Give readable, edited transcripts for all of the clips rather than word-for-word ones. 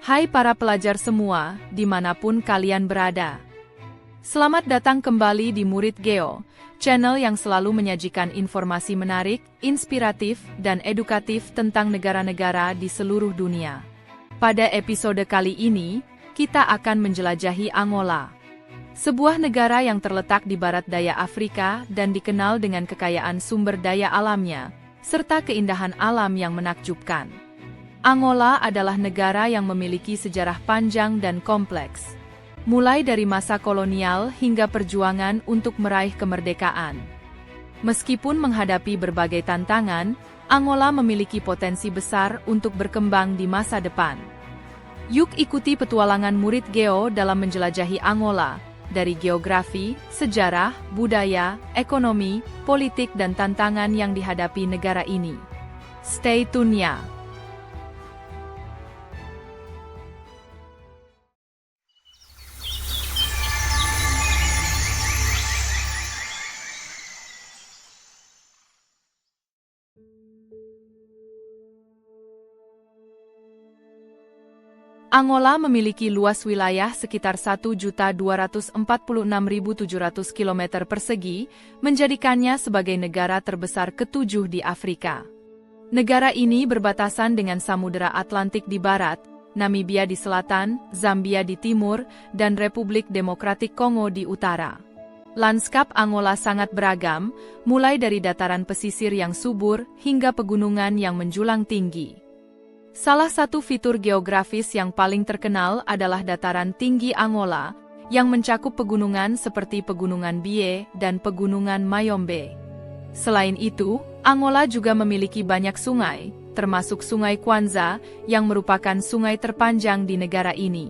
Hai para pelajar semua, dimanapun kalian berada. Selamat datang kembali di Murid Geo, channel yang selalu menyajikan informasi menarik, inspiratif, dan edukatif tentang negara-negara di seluruh dunia. Pada episode kali ini, kita akan menjelajahi Angola. Sebuah negara yang terletak di barat daya Afrika dan dikenal dengan kekayaan sumber daya alamnya, serta keindahan alam yang menakjubkan. Angola adalah negara yang memiliki sejarah panjang dan kompleks, mulai dari masa kolonial hingga perjuangan untuk meraih kemerdekaan. Meskipun menghadapi berbagai tantangan, Angola memiliki potensi besar untuk berkembang di masa depan. Yuk ikuti petualangan Murid Geo dalam menjelajahi Angola, dari geografi, sejarah, budaya, ekonomi, politik dan tantangan yang dihadapi negara ini. Stay tune ya! Angola memiliki luas wilayah sekitar 1.246.700 km persegi, menjadikannya sebagai negara terbesar ketujuh di Afrika. Negara ini berbatasan dengan Samudera Atlantik di barat, Namibia di selatan, Zambia di timur, dan Republik Demokratik Kongo di utara. Lanskap Angola sangat beragam, mulai dari dataran pesisir yang subur hingga pegunungan yang menjulang tinggi. Salah satu fitur geografis yang paling terkenal adalah dataran tinggi Angola, yang mencakup pegunungan seperti Pegunungan Bie dan Pegunungan Mayombe. Selain itu, Angola juga memiliki banyak sungai, termasuk Sungai Kwanza, yang merupakan sungai terpanjang di negara ini.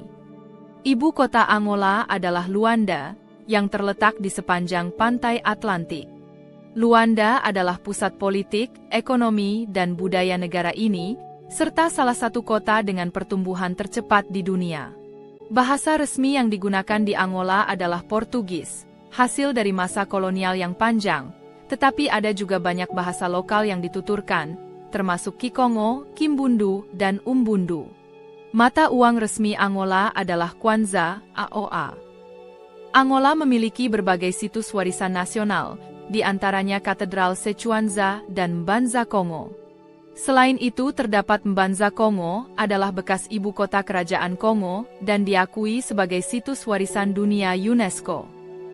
Ibu kota Angola adalah Luanda, yang terletak di sepanjang pantai Atlantik. Luanda adalah pusat politik, ekonomi, dan budaya negara ini, serta salah satu kota dengan pertumbuhan tercepat di dunia. Bahasa resmi yang digunakan di Angola adalah Portugis, hasil dari masa kolonial yang panjang, tetapi ada juga banyak bahasa lokal yang dituturkan, termasuk Kikongo, Kimbundu, dan Umbundu. Mata uang resmi Angola adalah Kwanza, AOA. Angola memiliki berbagai situs warisan nasional, di antaranya Katedral Sechuanza dan Mbanza Kongo. Selain itu terdapat Mbanza Kongo, adalah bekas ibu kota kerajaan Kongo, dan diakui sebagai situs warisan dunia UNESCO.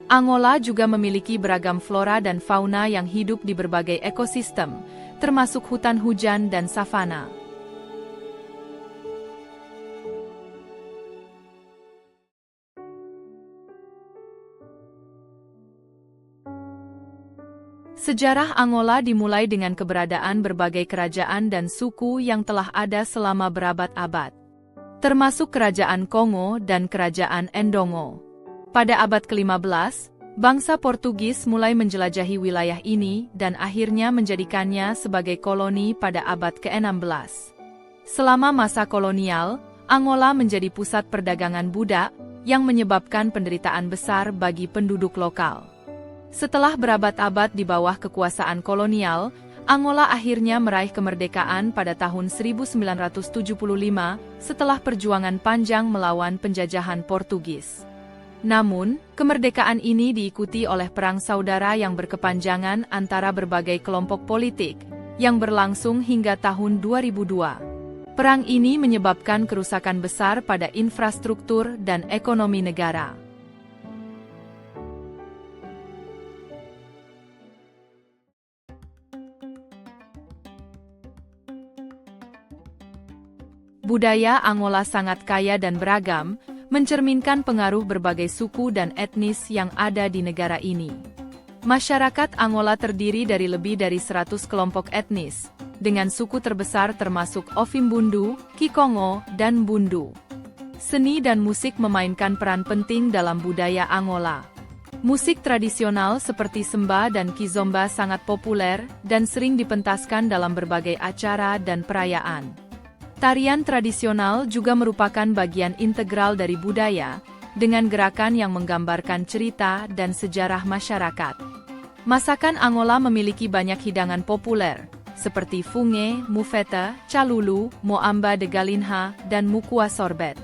Angola juga memiliki beragam flora dan fauna yang hidup di berbagai ekosistem, termasuk hutan hujan dan savana. Sejarah Angola dimulai dengan keberadaan berbagai kerajaan dan suku yang telah ada selama berabad-abad, termasuk Kerajaan Kongo dan Kerajaan Ndongo. Pada abad ke-15, bangsa Portugis mulai menjelajahi wilayah ini dan akhirnya menjadikannya sebagai koloni pada abad ke-16. Selama masa kolonial, Angola menjadi pusat perdagangan budak, yang menyebabkan penderitaan besar bagi penduduk lokal. Setelah berabad-abad di bawah kekuasaan kolonial, Angola akhirnya meraih kemerdekaan pada tahun 1975 setelah perjuangan panjang melawan penjajahan Portugis. Namun, kemerdekaan ini diikuti oleh perang saudara yang berkepanjangan antara berbagai kelompok politik, yang berlangsung hingga tahun 2002. Perang ini menyebabkan kerusakan besar pada infrastruktur dan ekonomi negara. Budaya Angola sangat kaya dan beragam, mencerminkan pengaruh berbagai suku dan etnis yang ada di negara ini. Masyarakat Angola terdiri dari lebih dari 100 kelompok etnis, dengan suku terbesar termasuk Ofimbundu, Kikongo, dan Bundu. Seni dan musik memainkan peran penting dalam budaya Angola. Musik tradisional seperti semba dan kizomba sangat populer dan sering dipentaskan dalam berbagai acara dan perayaan. Tarian tradisional juga merupakan bagian integral dari budaya, dengan gerakan yang menggambarkan cerita dan sejarah masyarakat. Masakan Angola memiliki banyak hidangan populer, seperti funge, mufeta, calulu, moamba de galinha, dan mukua sorbet.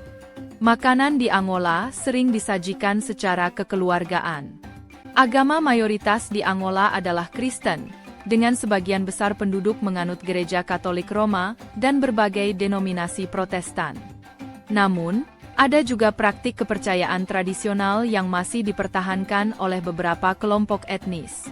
Makanan di Angola sering disajikan secara kekeluargaan. Agama mayoritas di Angola adalah Kristen, dengan sebagian besar penduduk menganut Gereja Katolik Roma dan berbagai denominasi Protestan. Namun, ada juga praktik kepercayaan tradisional yang masih dipertahankan oleh beberapa kelompok etnis.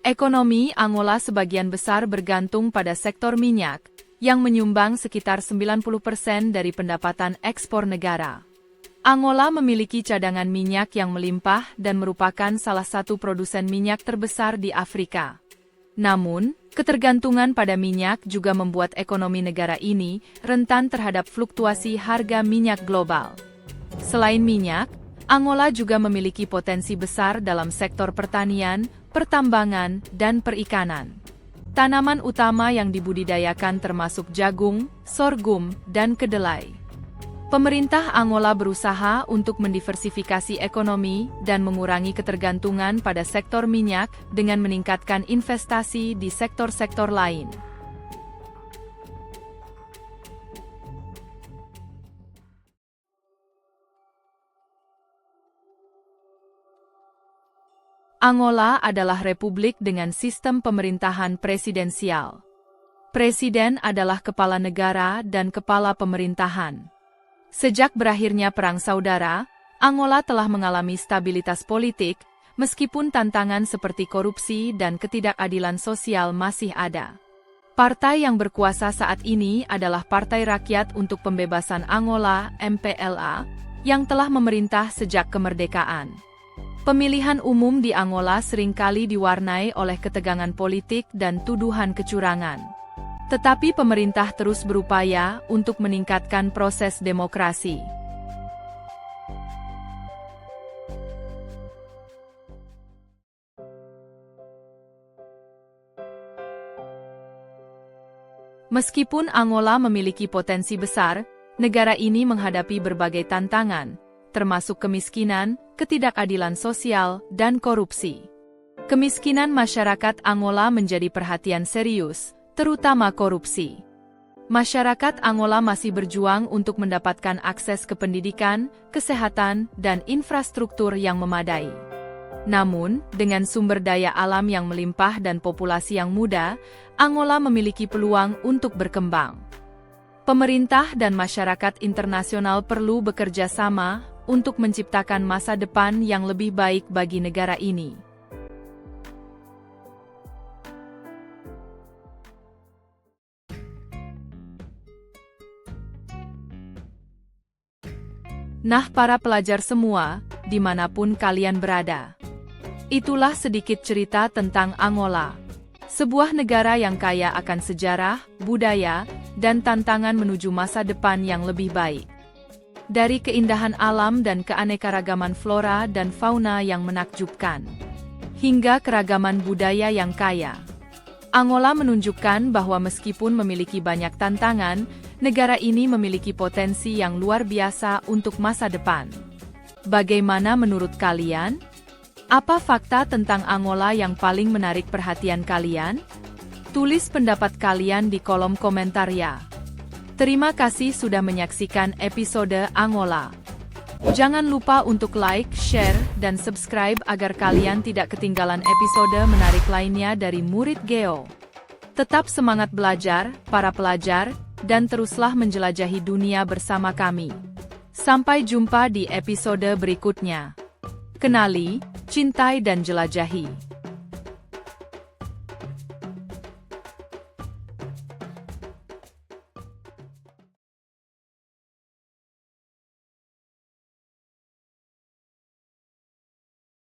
Ekonomi Angola sebagian besar bergantung pada sektor minyak, yang menyumbang sekitar 90% dari pendapatan ekspor negara. Angola memiliki cadangan minyak yang melimpah dan merupakan salah satu produsen minyak terbesar di Afrika. Namun, ketergantungan pada minyak juga membuat ekonomi negara ini rentan terhadap fluktuasi harga minyak global. Selain minyak, Angola juga memiliki potensi besar dalam sektor pertanian, pertambangan, dan perikanan. Tanaman utama yang dibudidayakan termasuk jagung, sorghum, dan kedelai. Pemerintah Angola berusaha untuk mendiversifikasi ekonomi dan mengurangi ketergantungan pada sektor minyak dengan meningkatkan investasi di sektor-sektor lain. Angola adalah republik dengan sistem pemerintahan presidensial. Presiden adalah kepala negara dan kepala pemerintahan. Sejak berakhirnya Perang Saudara, Angola telah mengalami stabilitas politik, meskipun tantangan seperti korupsi dan ketidakadilan sosial masih ada. Partai yang berkuasa saat ini adalah Partai Rakyat untuk Pembebasan Angola (MPLA), yang telah memerintah sejak kemerdekaan. Pemilihan umum di Angola seringkali diwarnai oleh ketegangan politik dan tuduhan kecurangan. Tetapi pemerintah terus berupaya untuk meningkatkan proses demokrasi. Meskipun Angola memiliki potensi besar, negara ini menghadapi berbagai tantangan, termasuk kemiskinan, ketidakadilan sosial, dan korupsi. Kemiskinan masyarakat Angola menjadi perhatian serius, terutama korupsi. Masyarakat Angola masih berjuang untuk mendapatkan akses ke pendidikan, kesehatan, dan infrastruktur yang memadai. Namun, dengan sumber daya alam yang melimpah dan populasi yang muda, Angola memiliki peluang untuk berkembang. Pemerintah dan masyarakat internasional perlu bekerja sama untuk menciptakan masa depan yang lebih baik bagi negara ini. Nah, para pelajar semua, dimanapun kalian berada. Itulah sedikit cerita tentang Angola. Sebuah negara yang kaya akan sejarah, budaya, dan tantangan menuju masa depan yang lebih baik. Dari keindahan alam dan keanekaragaman flora dan fauna yang menakjubkan, hingga keragaman budaya yang kaya. Angola menunjukkan bahwa meskipun memiliki banyak tantangan, negara ini memiliki potensi yang luar biasa untuk masa depan. Bagaimana menurut kalian? Apa fakta tentang Angola yang paling menarik perhatian kalian? Tulis pendapat kalian di kolom komentar ya. Terima kasih sudah menyaksikan episode Angola. Jangan lupa untuk like, share, dan subscribe agar kalian tidak ketinggalan episode menarik lainnya dari Murid Geo. Tetap semangat belajar, para pelajar, dan teruslah menjelajahi dunia bersama kami. Sampai jumpa di episode berikutnya. Kenali, cintai dan jelajahi.